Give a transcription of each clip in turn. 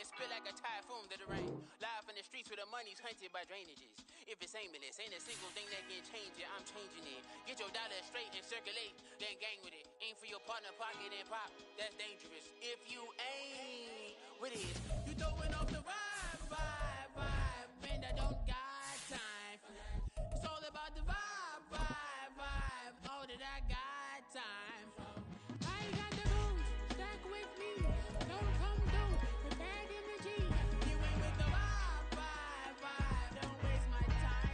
and spit like a typhoon to the rain. Live in the streets where the money's hunted by drainages. If it's aimless, ain't a single thing that can change it, I'm changing it. Get your dollar straight and circulate, then gang with it. Aim for your partner, pocket and pop, that's dangerous. If you ain't with it, you throwing off the vibe, and I don't got time for that. It's all about the vibe, all that I got time for. I ain't got the rules, stack with me, don't come through with bad energy. You ain't with the vibe, don't waste my time.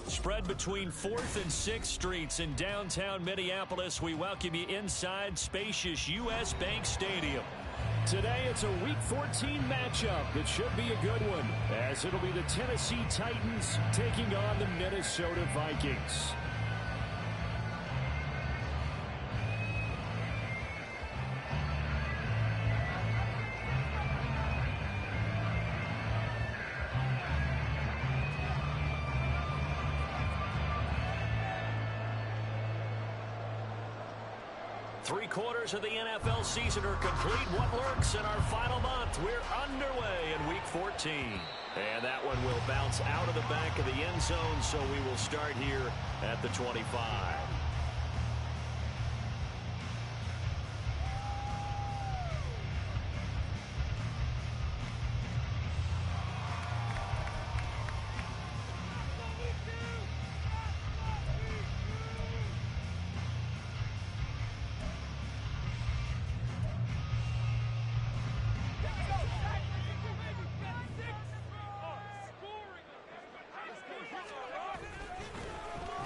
Spread between 4th and 6th Streets in downtown Minneapolis, we welcome you inside spacious U.S. Bank Stadium. Today, it's a Week 14 matchup that should be a good one, as it'll be the Tennessee Titans taking on the Minnesota Vikings. Three-quarters of the NFL season are complete. What lurks in our final month? We're underway in Week 14. And that one will bounce out of the back of the end zone, so we will start here at the 25.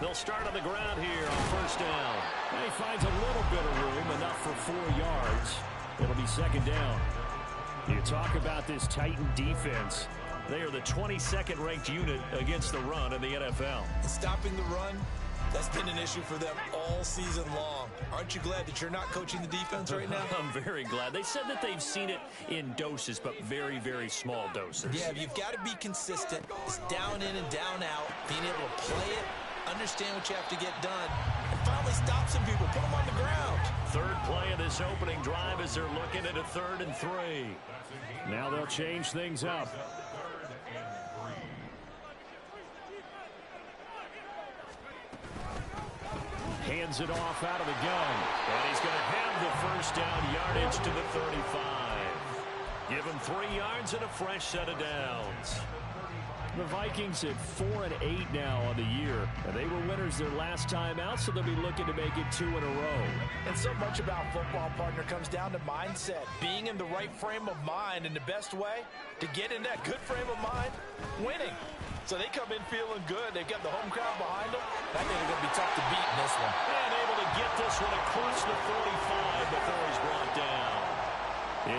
They'll start on the ground here on first down. He finds a little bit of room, enough for 4 yards. It'll be second down. You talk about this Titan defense. They are the 22nd ranked unit against the run in the NFL. Stopping the run, that's been an issue for them all season long. Aren't you glad that you're not coaching the defense right now? I'm very glad. They said that they've seen it in doses, but very, very small doses. Yeah, you've got to be consistent. It's down in and down out, being able to play it, understand what you have to get done, and finally stop some people, put them on the ground. Third play of this opening drive as they're looking at a 3rd and 3. Now they'll change things up. Hands it off out of the gun. And he's going to have the first down yardage to the 35. Give him 3 yards and a fresh set of downs. The Vikings at 4-8 now on the year. And they were winners their last time out, so they'll be looking to make it 2 in a row. And so much about football, partner, comes down to mindset. Being in the right frame of mind, and the best way to get in that good frame of mind, winning. So they come in feeling good. They've got the home crowd behind them. I think they're going to be tough to beat in this one. And able to get this one across the 45 before he's brought down.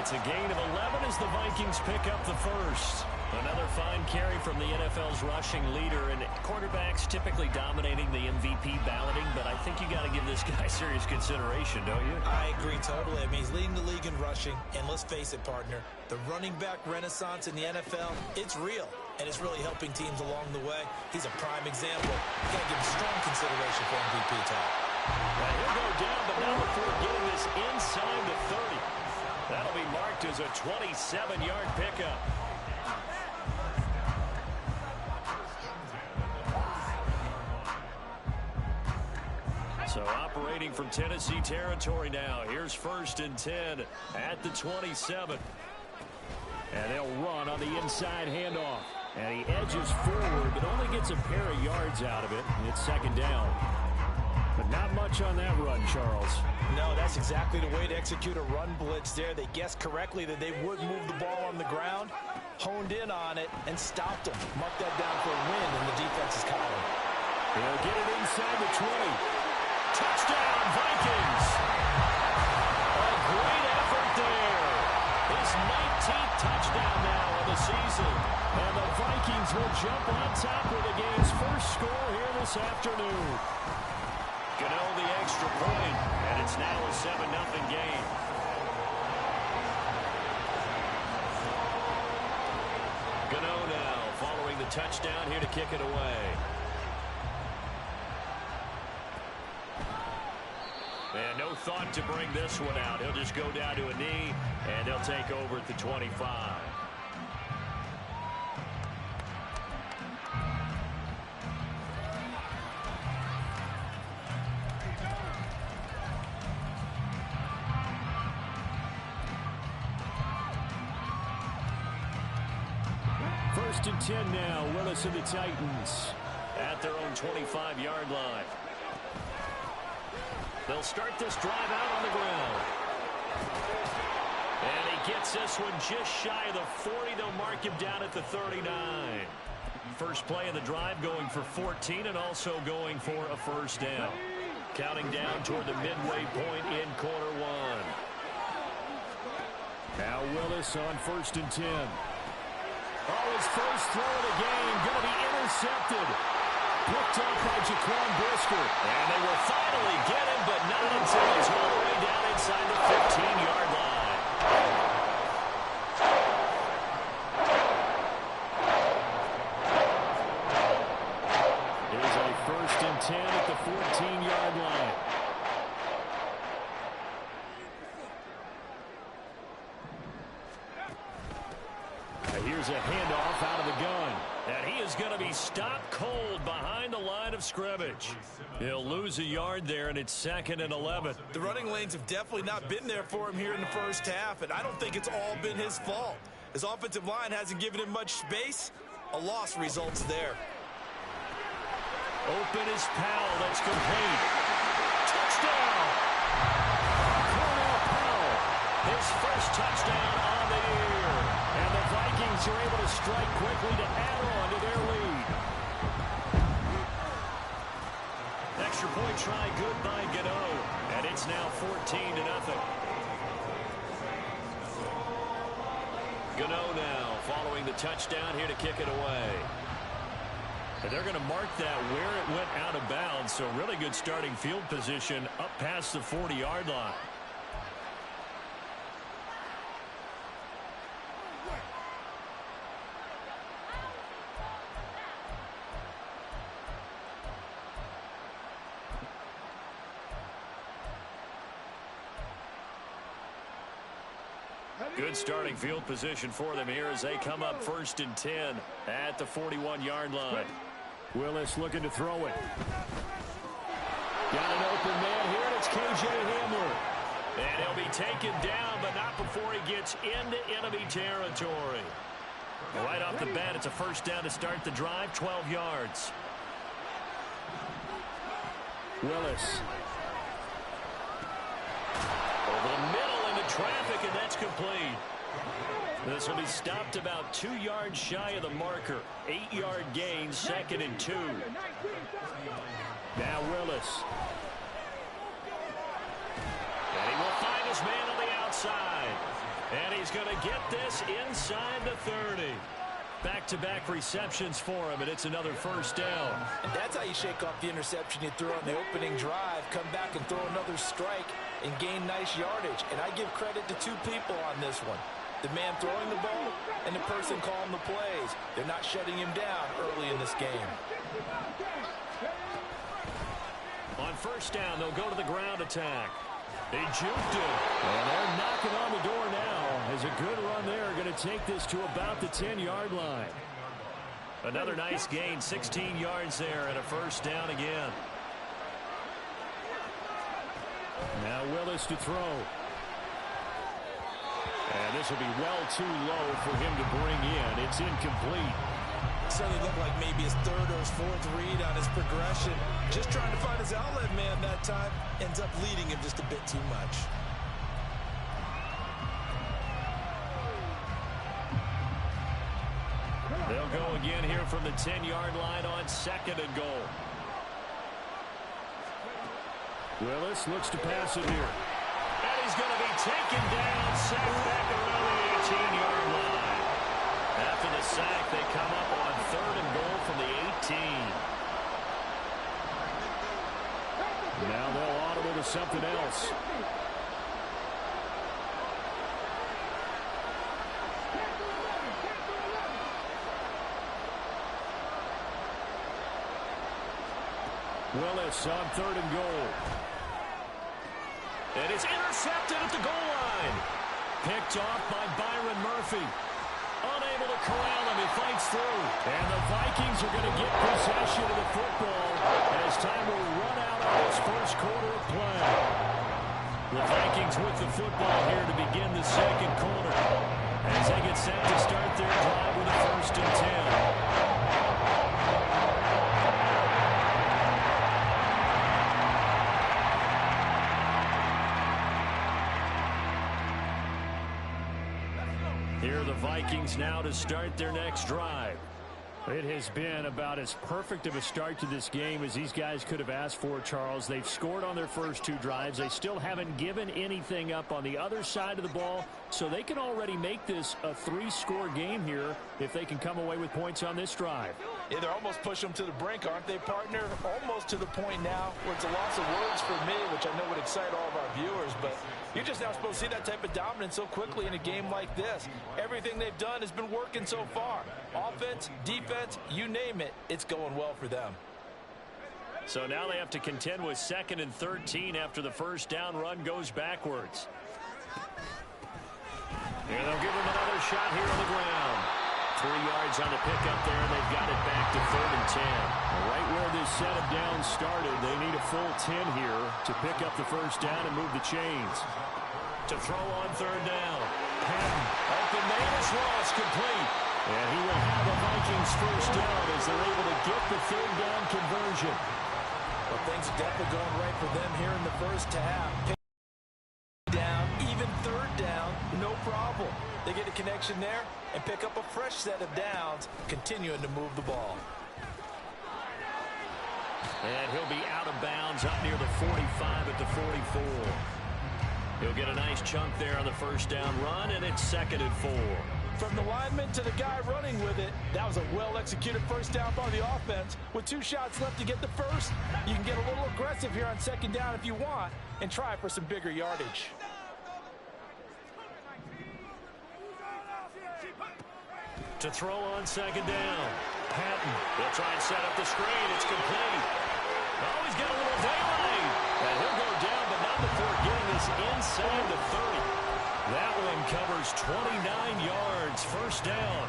It's a gain of 11 as the Vikings pick up the first. Another fine carry from the NFL's rushing leader, and quarterbacks typically dominating the MVP balloting, but I think you got to give this guy serious consideration, don't you? I agree totally. I mean, he's leading the league in rushing, and let's face it, partner, the running back renaissance in the NFL, it's real, and it's really helping teams along the way. He's a prime example. You got to give him strong consideration for MVP time. Well, he'll go down, but not before getting this inside the 30. That'll be marked as a 27-yard pickup. So operating from Tennessee territory now. Here's 1st and 10 at the 27. And they'll run on the inside handoff. And he edges forward, but only gets a pair of yards out of it. And it's second down. But not much on that run, Charles. No, that's exactly the way to execute a run blitz there. They guessed correctly that they would move the ball on the ground, honed in on it, and stopped them. Mark that down for a win in the defense's column. They'll get it inside the 20. Touchdown, Vikings! A great effort there. His 19th touchdown now of the season. And the Vikings will jump on top with the game's first score here this afternoon. Gano the extra point, and it's now a 7-0 game. Gano now following the touchdown here to kick it away. And no thought to bring this one out. He'll just go down to a knee, and they'll take over at the 25. First and 10 now. Willis and the Titans at their own 25-yard line. They'll start this drive out on the ground. And he gets this one just shy of the 40. They'll mark him down at the 39. First play of the drive going for 14 and also going for a first down. Counting down toward the midway point in quarter one. Now Willis on first and 10. Oh, his first throw of the game going to be intercepted. Picked up by Jaquan Brisker. And they will finally get him, but not until he's all the way down inside the 15-yard line. It is a first and 10 at the 14-yard line. Here's a handoff out of the gun. And he is going to be stopped cold behind the line of scrimmage. He'll lose a yard there, and it's 2nd and 11. The running lanes have definitely not been there for him here in the first half, and I don't think it's all been his fault. His offensive line hasn't given him much space. A loss results there. Open is Powell. That's complete. Touchdown! Cornell Powell. His first touchdown on the year. And the Vikings are able to strike quickly to add on to their lead. Extra point try good by Gano. And it's now 14-0. Gano now following the touchdown here to kick it away. And they're going to mark that where it went out of bounds. So really good starting field position up past the 40-yard line. Good starting field position for them here as they come up first and 10 at the 41-yard line. Willis looking to throw it. Got an open man here, and it's K.J. Hamler. And he'll be taken down, but not before he gets into enemy territory. Right off the bat, it's a first down to start the drive, 12 yards. Willis. Over the middle into traffic, and that's complete. This will be stopped about 2 yards shy of the marker. 8-yard gain, 2nd and 2. Now Willis. And he will find his man on the outside. And he's going to get this inside the 30. Back-to-back receptions for him, and it's another first down. And that's how you shake off the interception you threw on the opening drive, come back and throw another strike and gain nice yardage. And I give credit to two people on this one. The man throwing the ball and the person calling the plays. They're not shutting him down early in this game. On first down, they'll go to the ground attack. They juked it. And they're knocking on the door now. As a good run there, going to take this to about the 10-yard line. Another nice gain, 16 yards there, and a first down again. Now Willis to throw. And this will be well too low for him to bring in. It's incomplete. Certainly looked like maybe his third or his fourth read on his progression. Just trying to find his outlet man that time. Ends up leading him just a bit too much. They'll go again here from the 10-yard line on 2nd and goal. Willis looks to pass it here. And he's going to be taken down, sacked back around the 18-yard line. After the sack, they come up on 3rd and goal from the 18. Now they'll audible to something else. Willis on 3rd and goal. And it's intercepted at the goal line. Picked off by Byron Murphy. Unable to corral him. He fights through. And the Vikings are going to get possession of the football as time will run out on this first quarter of play. The Vikings with the football here to begin the second quarter as they get set to start their drive with a 1st and 10. Here are the Vikings now to start their next drive. It has been about as perfect of a start to this game as these guys could have asked for, Charles. They've scored on their first 2 drives. They still haven't given anything up on the other side of the ball, so they can already make this a 3-score game here if they can come away with points on this drive. Yeah, they're almost pushing them to the brink, aren't they, partner? Almost to the point now where it's a loss of words for me, which I know would excite all of our viewers, but you're just not supposed to see that type of dominance so quickly in a game like this. Everything they've done has been working so far. Offense, defense, you name it, it's going well for them. So now they have to contend with 2nd and 13 after the first down run goes backwards. And they'll give him another shot here on the ground. 3 yards on the pickup there, and they've got it back to 3rd and 10. Right where this set of downs started, they need a full 10 here to pick up the first down and move the chains. To throw on 3rd down. Patton, open man is lost, complete. And he will have the Vikings first down as they're able to get the 3rd down conversion. Well, things are definitely going right for them here in the first half. Down, even 3rd down, no problem. They get a connection there and pick up a fresh set of downs, continuing to move the ball. And he'll be out of bounds up near the 45 at the 44. He'll get a nice chunk there on the first down run, and it's 2nd and 4. From the lineman to the guy running with it, that was a well-executed first down by the offense. With 2 shots left to get the first, you can get a little aggressive here on 2nd down if you want and try for some bigger yardage. To throw on 2nd down. Patton. They'll try and set up the screen. It's complete. Oh, he's got a little daylight. And he'll go down, but not before getting this inside the 30. That one covers 29 yards. First down.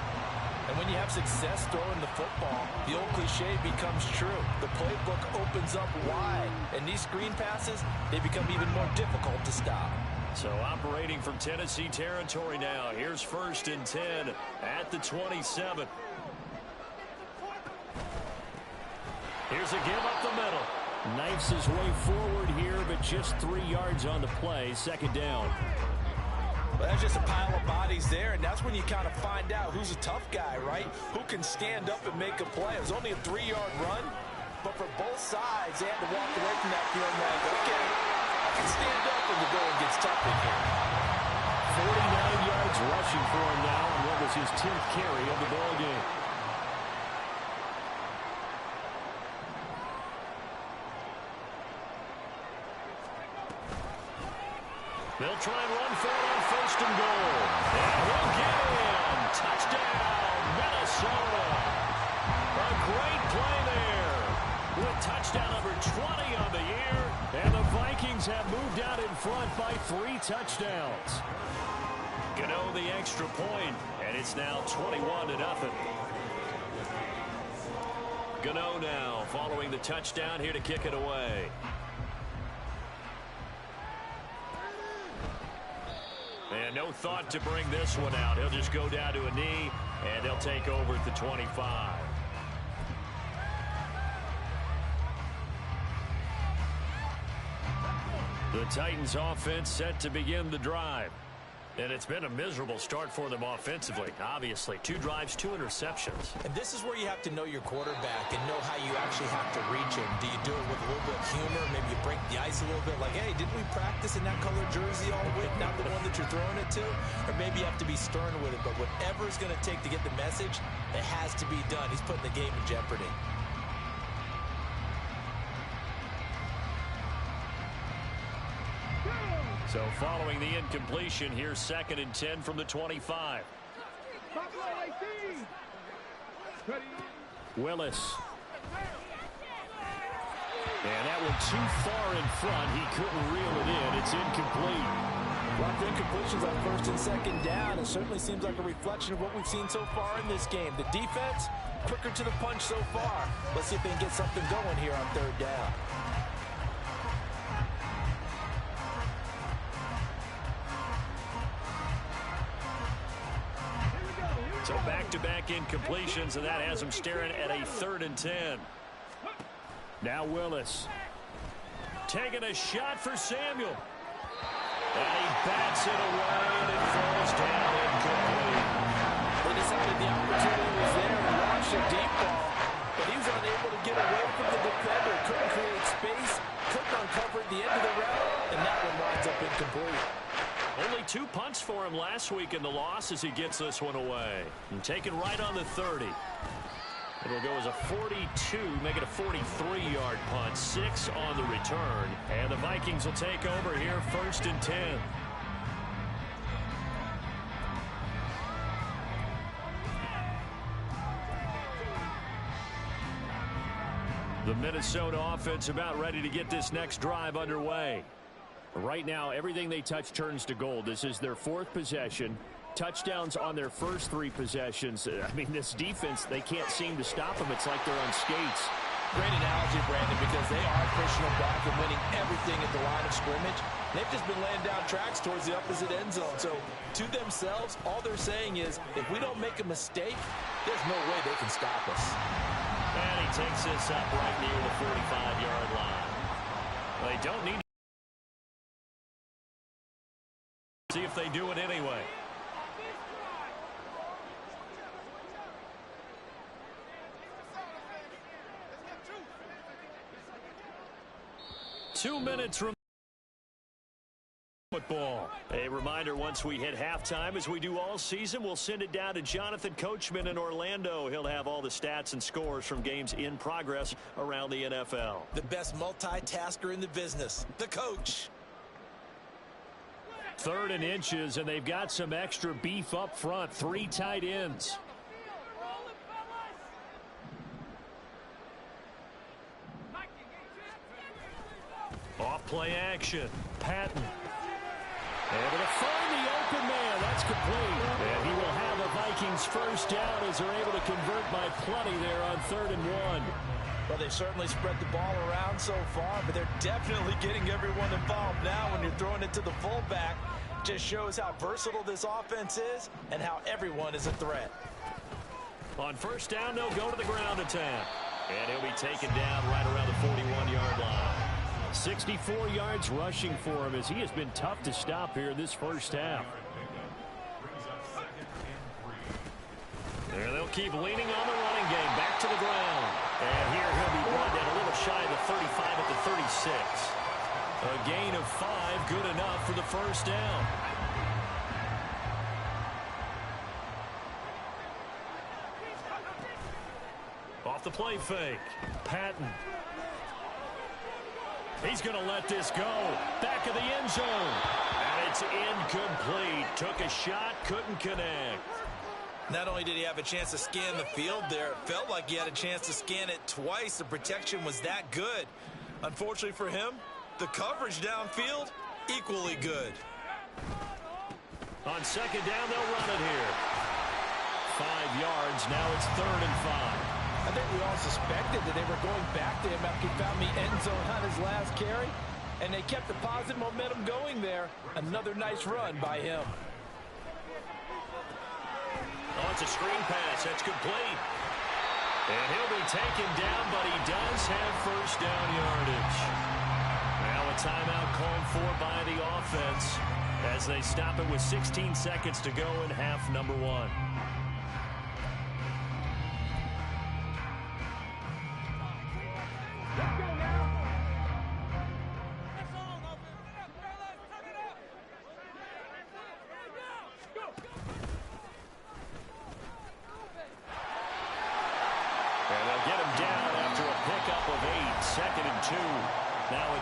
And when you have success throwing the football, the old cliche becomes true. The playbook opens up wide. And these screen passes, they become even more difficult to stop. So operating from Tennessee territory now. Here's 1st and 10 at the 27. Here's a give up the middle. Knifes his way forward here, but just 3 yards on the play. 2nd down. Well, that's just a pile of bodies there, and that's when you kind of find out who's a tough guy, right? Who can stand up and make a play. It was only a 3-yard run, but for both sides, they had to walk away from that feeling like, okay, I can stand up when the going gets tough in here. 49 yards rushing for him now, and what was his 10th carry of the ball game. They'll try and run for it on 1st and goal. And he'll get in. Touchdown, Minnesota. A great play there. With touchdown number 20 on the year. And the Vikings have moved out in front by 3 touchdowns. Gano the extra point, and it's now 21-0. Gano now following the touchdown here to kick it away. And no thought to bring this one out. He'll just go down to a knee, and they'll take over at the 25. The Titans offense set to begin the drive. And it's been a miserable start for them offensively, obviously. 2 drives, 2 interceptions. And this is where you have to know your quarterback and know how you actually have to reach him. Do you do it with a little bit of humor? Maybe you break the ice a little bit like, hey, didn't we practice in that colored jersey all week? Not the one that you're throwing it to? Or maybe you have to be stern with it. But whatever it's going to take to get the message, it has to be done. He's putting the game in jeopardy. So following the incompletion, here's 2nd and 10 from the 25. Willis. And that one too far in front. He couldn't reel it in. It's incomplete. Rough incompletions on first and second down. It certainly seems like a reflection of what we've seen so far in this game. The defense, quicker to the punch so far. Let's see if they can get something going here on third down. So back-to-back incompletions, and that has them staring at a 3rd and 10. Now Willis taking a shot for Samuel. And he bats it away, and it falls down incomplete. They decided the opportunity was there and launched a deep ball, but he was unable to get away from the defender. Couldn't create space, couldn't uncover at the end of the route, and that one winds up incomplete. Only 2 punts for him last week in the loss as he gets this one away. And taken right on the 30. It'll go as a 42, make it a 43-yard punt. 6 on the return. And the Vikings will take over here 1st and 10. The Minnesota offense about ready to get this next drive underway. Right now, everything they touch turns to gold. This is their 4th possession. Touchdowns on their first 3 possessions. I mean, this defense, they can't seem to stop them. It's like they're on skates. Great analogy, Brandon, because they are pushing them back and winning everything at the line of scrimmage. They've just been laying down tracks towards the opposite end zone. So, to themselves, all they're saying is, if we don't make a mistake, there's no way they can stop us. And he takes this up right near the 45-yard line. Well, they don't need to see if they do it anyway. Two minutes remaining. Football. A reminder, once we hit halftime, as we do all season, we'll send it down to Jonathan Coachman in Orlando. He'll have all the stats and scores from games in progress around the NFL. The best multitasker in the business, the coach. 3rd and inches, and they've got some extra beef up front. 3 tight ends. Off play action. Patton. Able to find the open man. That's complete. And he will have a Vikings first down as they're able to convert by plenty there on 3rd and 1. Well, they've certainly spread the ball around so far, but they're definitely getting everyone involved now when you're throwing it to the fullback. Just shows how versatile this offense is and how everyone is a threat. On first down, they'll go to the ground attack. And he'll be taken down right around the 41-yard line. 64 yards rushing for him as he has been tough to stop here this first half. There they'll keep leaning on the running game. Back to the ground. And here he'll be brought down a little shy of the 35 at the 36. A gain of 5, good enough for the first down. Off the play fake. Patton. He's going to let this go. Back of the end zone. And it's incomplete. Took a shot, couldn't connect. Not only did he have a chance to scan the field there, it felt like he had a chance to scan it twice. The protection was that good. Unfortunately for him, the coverage downfield, equally good. On second down, they'll run it here. 5 yards. Now it's 3rd and 5. I think we all suspected that they were going back to him after he found the end zone on his last carry, and they kept the positive momentum going there. Another nice run by him. Oh, it's a screen pass. That's complete. And he'll be taken down, but he does have first down yardage. Now a timeout called for by the offense as they stop it with 16 seconds to go in half number 1.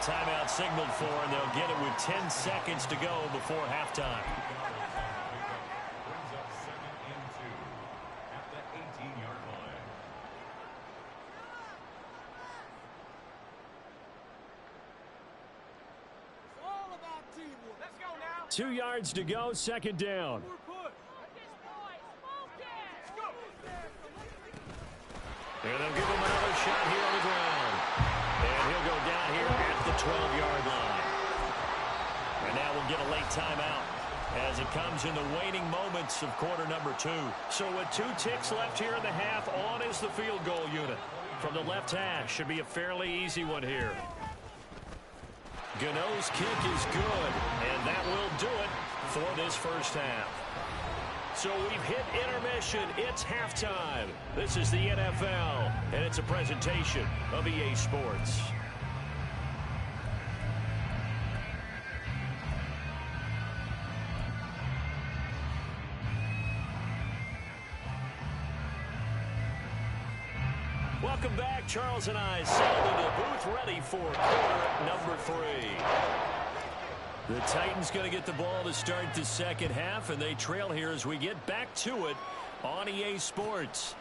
Timeout signaled for, and they'll get it with 10 seconds to go before halftime. 2 yards to go, second down. And they'll give him another shot here on the ground. And he'll go down here at the 12-yard line. And now we'll get a late timeout as it comes in the waning moments of quarter number 2. So with 2 ticks left here in the half, on is the field goal unit. From the left hash, should be a fairly easy one here. Gano's kick is good, and that will do it for this first half. So we've hit intermission. It's halftime. This is the NFL, and it's a presentation of EA Sports. Welcome back. Charles and I settled into the booth ready for quarter number 3. The Titans going to get the ball to start the second half, and they trail here as we get back to it on EA Sports.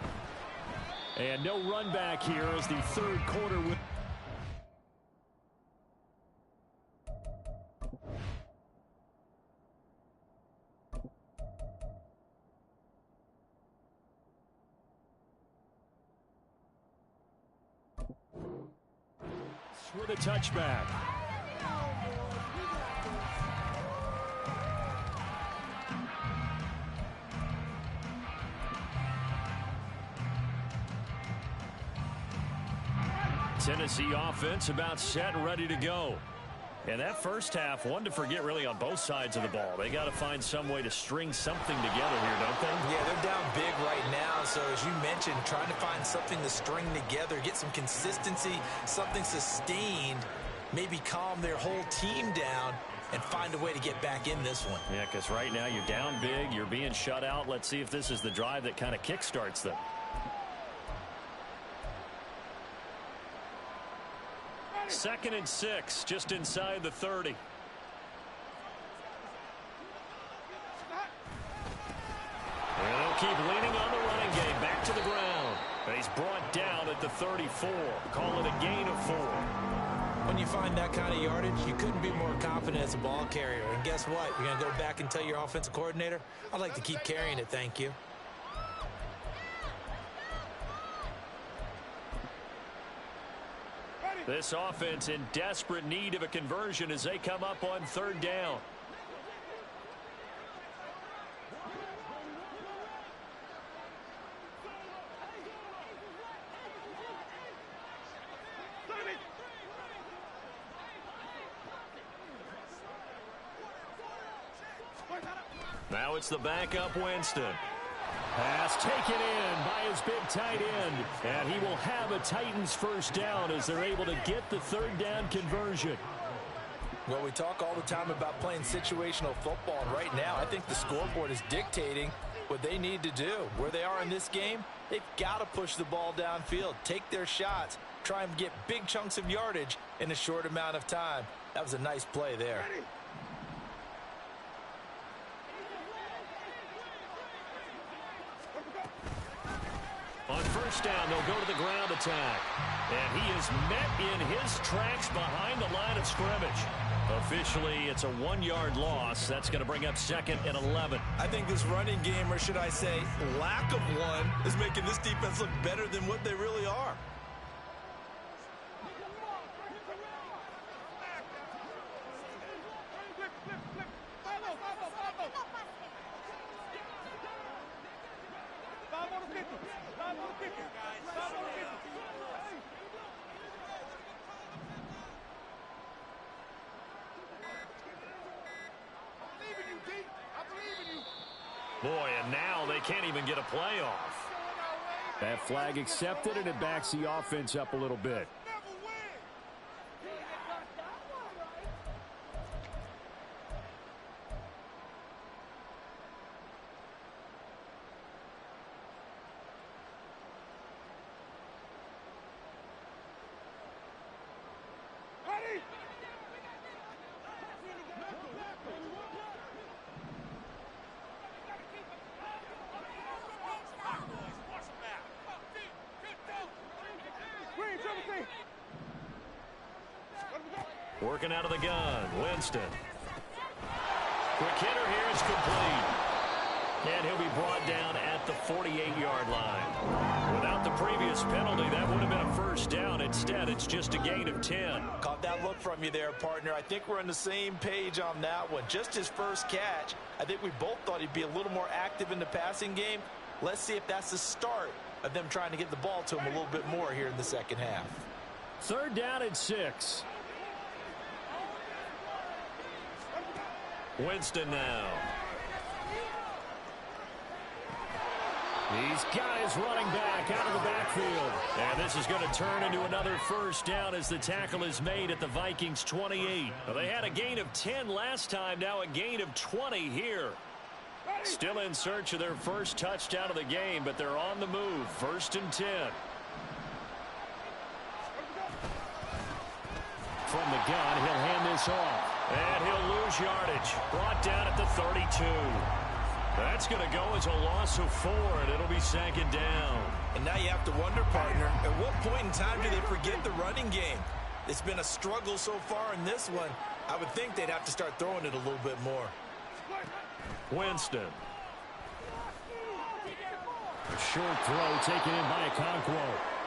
And no run back here as the third quarter. With a touchback. Tennessee offense about set and ready to go. And that first half, one to forget really on both sides of the ball. They got to find some way to string something together here, don't they? Yeah, they're down big right now. So as you mentioned, trying to find something to string together, get some consistency, something sustained, maybe calm their whole team down and find a way to get back in this one. Yeah, because right now you're down big, you're being shut out. Let's see if this is the drive that kind of kickstarts them. Second and 6, just inside the 30. And they'll keep leaning on the running game. Back to the ground. And he's brought down at the 34. Call it a gain of 4. When you find that kind of yardage, you couldn't be more confident as a ball carrier. And guess what? You're going to go back and tell your offensive coordinator, I'd like to keep carrying it, thank you. This offense in desperate need of a conversion as they come up on third down. Now it's the backup Winston. Pass taken in by his big tight end. And he will have a Titans first down as they're able to get the third down conversion. Well, we talk all the time about playing situational football, and right now I think the scoreboard is dictating what they need to do. Where they are in this game, they've got to push the ball downfield, take their shots, try and get big chunks of yardage in a short amount of time. That was a nice play there. On first down, they'll go to the ground attack. And he is met in his tracks behind the line of scrimmage. Officially, it's a 1-yard loss. That's going to bring up second and 11. I think this running game, or should I say lack of one, is making this defense look better than what they really are. Boy, and now they can't even get a play off. That flag accepted, and it backs the offense up a little bit. Working out of the gun, Winston. Quick hitter here is complete. And he'll be brought down at the 48-yard line. Without the previous penalty, that would have been a first down. Instead, it's just a gain of 10. Caught that look from you there, partner. I think we're on the same page on that one. Just his first catch. I think we both thought he'd be a little more active in the passing game. Let's see if that's the start of them trying to get the ball to him a little bit more here in the second half. 3rd down and 6. Winston now. He's got his running back out of the backfield. And this is going to turn into another first down as the tackle is made at the Vikings 28. Well, they had a gain of 10 last time, now a gain of 20 here. Still in search of their first touchdown of the game, but they're on the move. 1st and 10. From the gun, he'll hand this off. And he'll lose yardage. Brought down at the 32. That's going to go as a loss of 4, and it'll be 2nd down. And now you have to wonder, partner, at what point in time do they forget the running game? It's been a struggle so far in this one. I would think they'd have to start throwing it a little bit more. Winston. A short throw taken in by Okonkwo.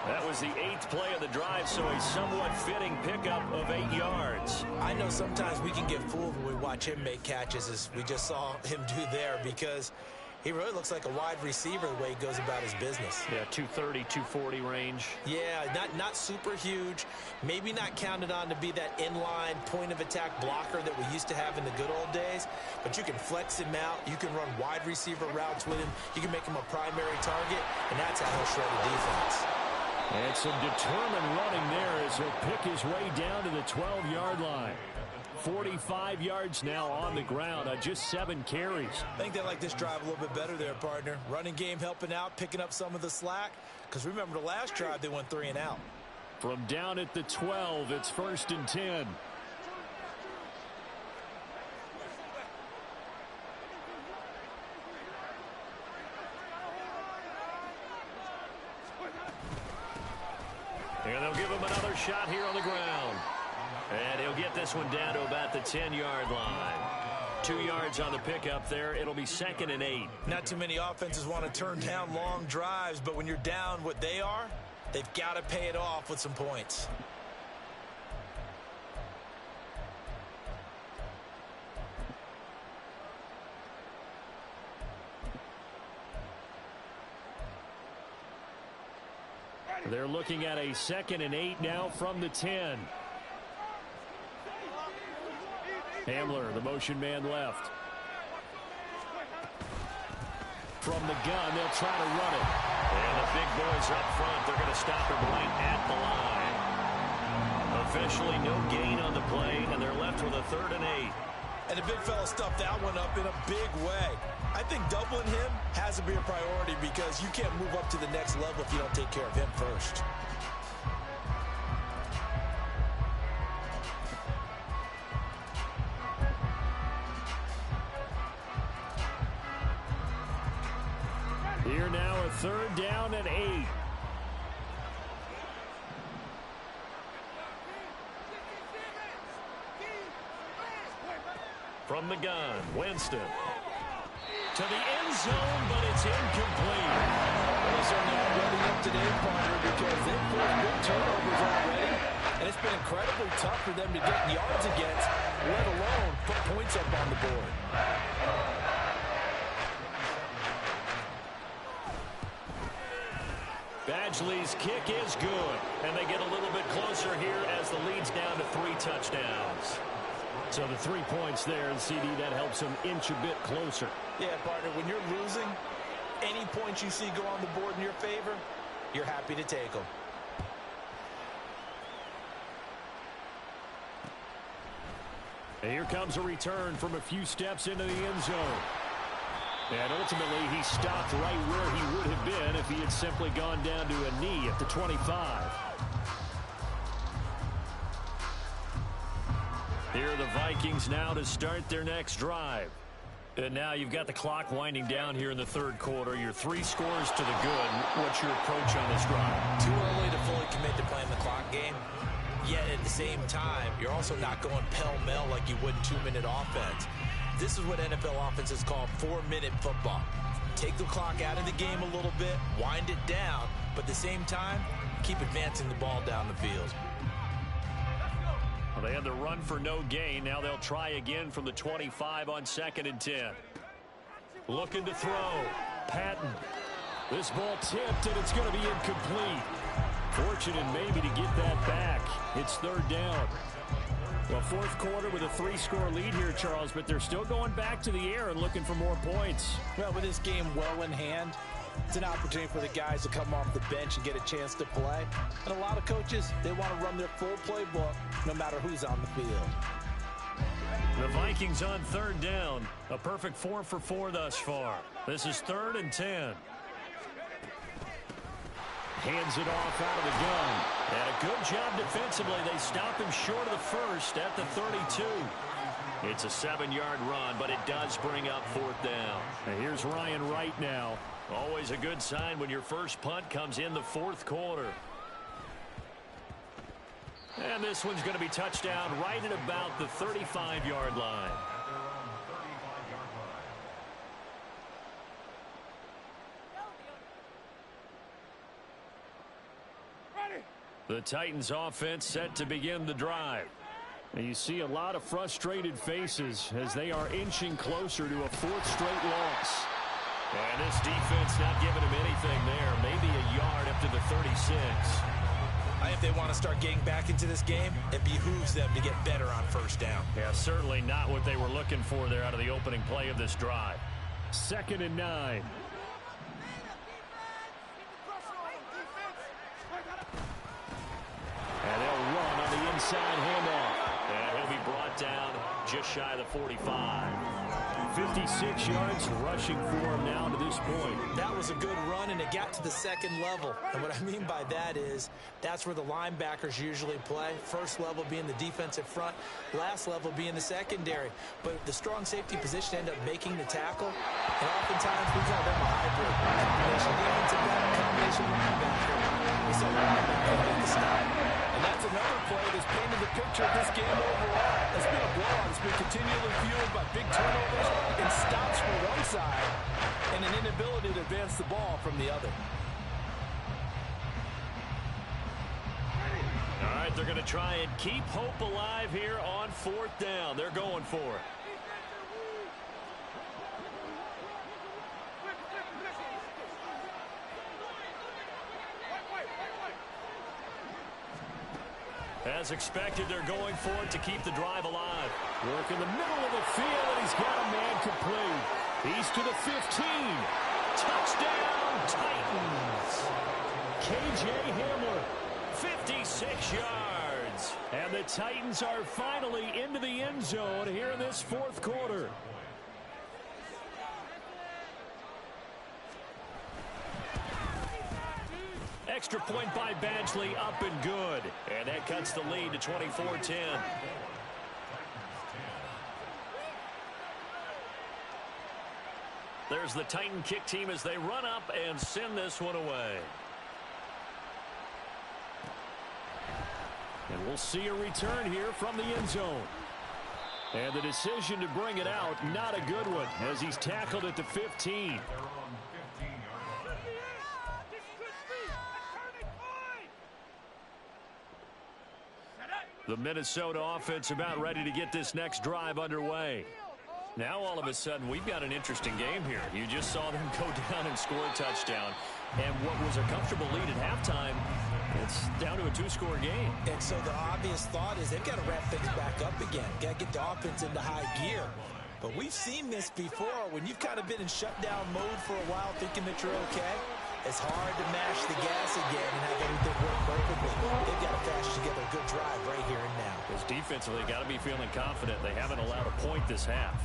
That was the 8th play of the drive, so a somewhat fitting pickup of 8 yards. I know sometimes we can get fooled when we watch him make catches, as we just saw him do there, because he really looks like a wide receiver the way he goes about his business. Yeah, 230, 240 range. Yeah, not super huge. Maybe not counted on to be that inline point-of-attack blocker that we used to have in the good old days, but you can flex him out. You can run wide receiver routes with him. You can make him a primary target, and that's how he'll shred a defense. And some determined running there as he'll pick his way down to the 12-yard line. 45 yards now on the ground on just 7 carries. I think they like this drive a little bit better there, partner. Running game helping out, picking up some of the slack. Because remember, the last drive, they went 3 and out. From down at the 12, it's 1st and 10. And they'll give him another shot here on the ground. And he'll get this one down to about the 10-yard line. 2 yards on the pickup there. It'll be 2nd and 8. Not too many offenses want to turn down long drives, but when you're down what they are, they've got to pay it off with some points. They're looking at a 2nd and 8 now from the 10. Hamler, the motion man left. From the gun, they'll try to run it. And the big boys up front, they're going to stop him right at the line. Officially no gain on the play, and they're left with a 3rd and 8. And the big fella stuffed that one up in a big way. I think doubling him has to be a priority because you can't move up to the next level if you don't take care of him first. Here now a 3rd down and 8. From the gun, Winston. To the end zone, but it's incomplete. These are not running up today, partner, because they've forced big turnovers already, and it's been incredibly tough for them to get yards against, let alone put points up on the board. Badgley's kick is good, and they get a little bit closer here as the lead's down to 3 touchdowns. So the 3 points there, and CD, that helps them inch a bit closer. Yeah, partner, when you're losing, any points you see go on the board in your favor, you're happy to take them. And here comes a return from a few steps into the end zone. And ultimately, he stopped right where he would have been if he had simply gone down to a knee at the 25. Here are the Vikings now to start their next drive. And now you've got the clock winding down here in the 3rd quarter. You're 3 scores to the good. What's your approach on this drive? Too early to fully commit to playing the clock game. Yet at the same time, you're also not going pell-mell like you would in 2-minute offense. This is what NFL offenses call 4-minute football. Take the clock out of the game a little bit, wind it down, but at the same time, keep advancing the ball down the field. Well, they had the run for no gain. Now they'll try again from the 25 on 2nd and 10. Looking to throw. Patton. This ball tipped, and it's going to be incomplete. Fortunate maybe to get that back. It's 3rd down. Well, 4th quarter with a 3-score lead here, Charles, but they're still going back to the air and looking for more points. Well, with this game well in hand, it's an opportunity for the guys to come off the bench and get a chance to play. And a lot of coaches, they want to run their full playbook no matter who's on the field. The Vikings on 3rd down. A perfect 4 for 4 thus far. This is 3rd and 10. Hands it off out of the gun. And a good job defensively. They stop him short of the first at the 32. It's a 7-yard run, but it does bring up 4th down. And here's Ryan Wright now. Always a good sign when your first punt comes in the 4th quarter. And this one's going to be touchdown right at about the 35-yard line. The Titans offense set to begin the drive. And you see a lot of frustrated faces as they are inching closer to a 4th straight loss. And this defense not giving him anything there. Maybe a yard up to the 36. If they want to start getting back into this game, it behooves them to get better on 1st down. Yeah, certainly not what they were looking for there out of the opening play of this drive. 2nd and 9. And they'll run on the inside handoff. And he'll be brought down just shy of the 45. 56 yards rushing for him now to this point. That was a good run, and it got to the 2nd level. And what I mean by that is that's where the linebackers usually play. 1st level being the defensive front, last level being the secondary. But the strong safety position end up making the tackle. And oftentimes we call them a hybrid. Combination defensive back, combination linebacker. We saw that at the start. And that's another play that's painted the picture of this game overall. It's been a blowout. It's been continually fueled by big turnovers and stops from one side and an inability to advance the ball from the other. All right, they're going to try and keep hope alive here on 4th down. They're going for it. As expected, they're going for it to keep the drive alive. Work in the middle of the field, and he's got a man complete. He's to the 15. Touchdown, Titans. K.J. Hamler, 56 yards. And the Titans are finally into the end zone here in this 4th quarter. Extra point by Badgley, up and good. And that cuts the lead to 24-10. There's the Titan kick team as they run up and send this one away. And we'll see a return here from the end zone. And the decision to bring it out, not a good one, as he's tackled at the 15. The Minnesota offense about ready to get this next drive underway. Now all of a sudden we've got an interesting game here. You just saw them go down and score a touchdown. And what was a comfortable lead at halftime, it's down to a 2-score game. And so the obvious thought is they've got to wrap things back up again. Got to get the offense into high gear. But we've seen this before. When you've kind of been in shutdown mode for a while thinking that you're okay, it's hard to mash the gas again and have everything work perfectly. They've got to patch together a good drive right here and now. Because defensively, got to be feeling confident. They haven't allowed a point this half.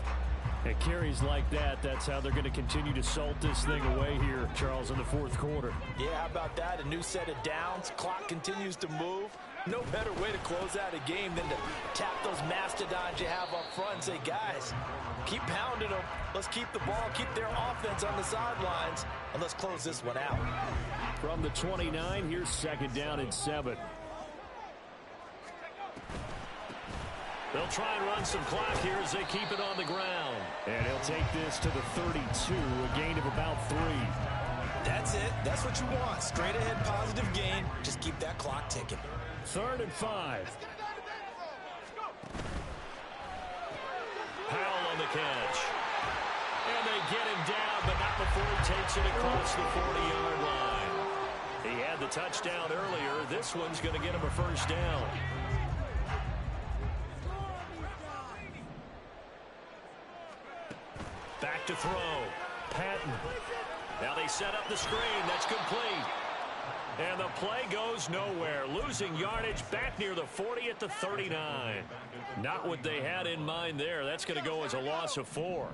It carries like that. That's how they're going to continue to salt this thing away here, Charles, in the 4th quarter. Yeah, how about that? A new set of downs. Clock continues to move. No better way to close out a game than to tap those mastodons you have up front and say, guys, keep pounding them. Let's keep the ball, keep their offense on the sidelines, and let's close this one out. From the 29, here's 2nd down and 7. They'll try and run some clock here as they keep it on the ground. And he'll take this to the 32, a gain of about 3. That's it. That's what you want. Straight ahead positive gain. Just keep that clock ticking. 3rd and 5. Powell on the catch. And they get him down, but not before he takes it across the 40-yard line. He had the touchdown earlier. This one's going to get him a first down. Back to throw. Patton. Now they set up the screen. That's complete. And the play goes nowhere. Losing yardage back near the 40 at the 39. Not what they had in mind there. That's going to go as a loss of 4.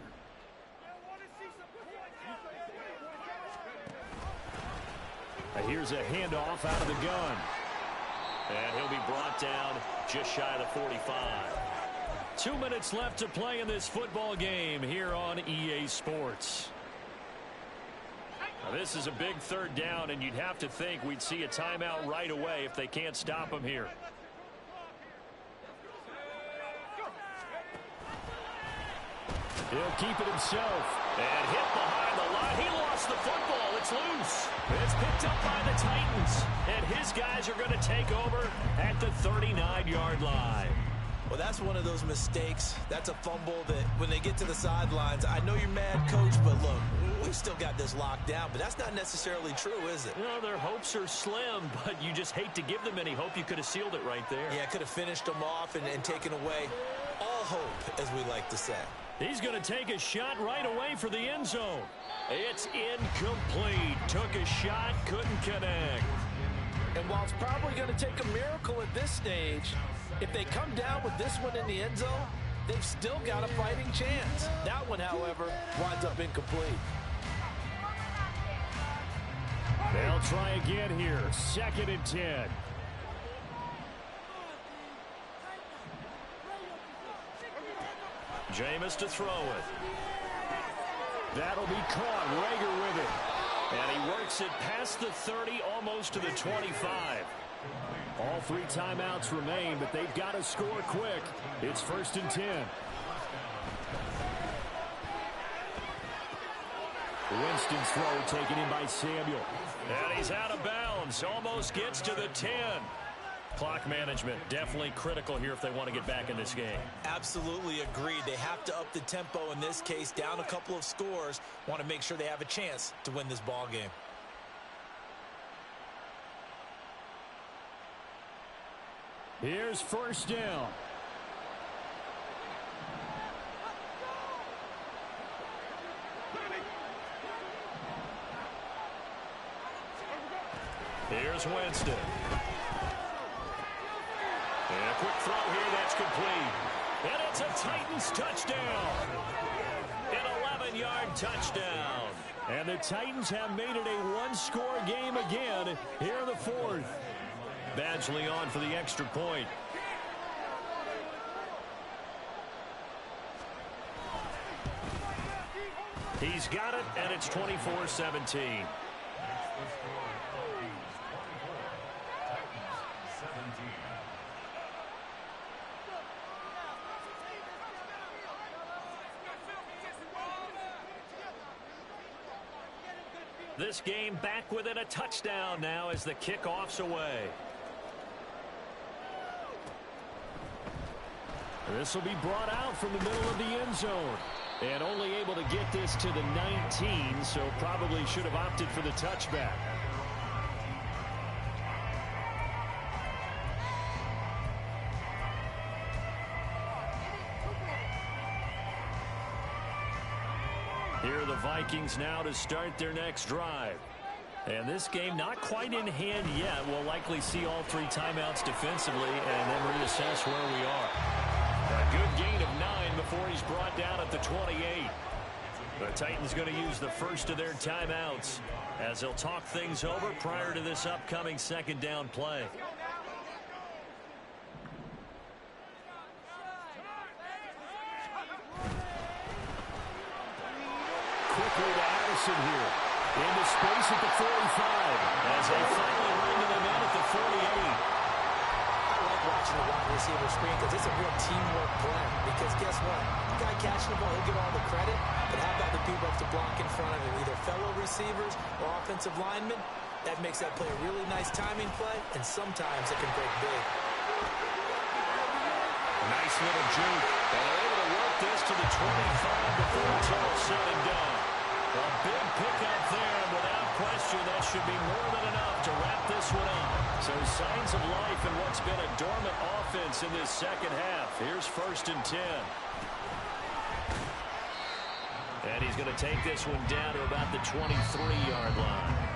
Here's a handoff out of the gun. And he'll be brought down just shy of the 45. 2 minutes left to play in this football game here on EA Sports. Now this is a big 3rd down, and you'd have to think we'd see a timeout right away if they can't stop him here. He'll keep it himself. And hit behind the line. He lost the football. It's loose. It's picked up by the Titans. And his guys are going to take over at the 39-yard line. Well, that's one of those mistakes. That's a fumble that when they get to the sidelines, I know you're mad, Coach, but look, we've still got this locked down. But that's not necessarily true, is it? Well, their hopes are slim, but you just hate to give them any hope. You could have sealed it right there. Yeah, could have finished them off and taken away all hope, as we like to say. He's going to take a shot right away for the end zone. It's incomplete. Took a shot, couldn't connect. And while it's probably going to take a miracle at this stage, if they come down with this one in the end zone, they've still got a fighting chance. That one, however, winds up incomplete. They'll try again here. 2nd and 10. Jameis to throw it. That'll be caught. Rager with it. And he works it past the 30, almost to the 25. All 3 timeouts remain, but they've got to score quick. It's 1st and 10. Winston's throw taken in by Samuel. And he's out of bounds. Almost gets to the 10. Clock management definitely critical here if they want to get back in this game. Absolutely agreed. They have to up the tempo in this case, down a couple of scores. Want to make sure they have a chance to win this ball game. Here's 1st down. Here's Winston. And a quick throw here, that's complete. And it's a Titans touchdown. An 11-yard touchdown. And the Titans have made it a one-score game again here in the 4th. Badgley on for the extra point. He's got it, and it's 24-17. This game back within a touchdown now as the kickoff's away. This will be brought out from the middle of the end zone. And only able to get this to the 19, so probably should have opted for the touchback. Here are the Vikings now to start their next drive. And this game not quite in hand yet. We'll likely see all 3 timeouts defensively and then reassess where we are. A good gain of 9 before he's brought down at the 28. The Titans going to use the first of their timeouts as they'll talk things over prior to this upcoming 2nd down play. Quickly to Addison here. Into space at the 45 as they finally run to the net at the 48. watching the wide receiver screen because it's a real teamwork blend. Because guess what? The guy catching the ball, he'll get all the credit. But how about the people up to block in front of him, either fellow receivers or offensive linemen? That makes that play a really nice timing play, and sometimes it can break big. Nice little juke. And they're able to work this to the 25 before it's all said and done. A big pickup there, and without question, that should be more than enough to wrap this one up. So signs of life in what's been a dormant offense in this second half. Here's 1st and 10. And he's going to take this one down to about the 23-yard line.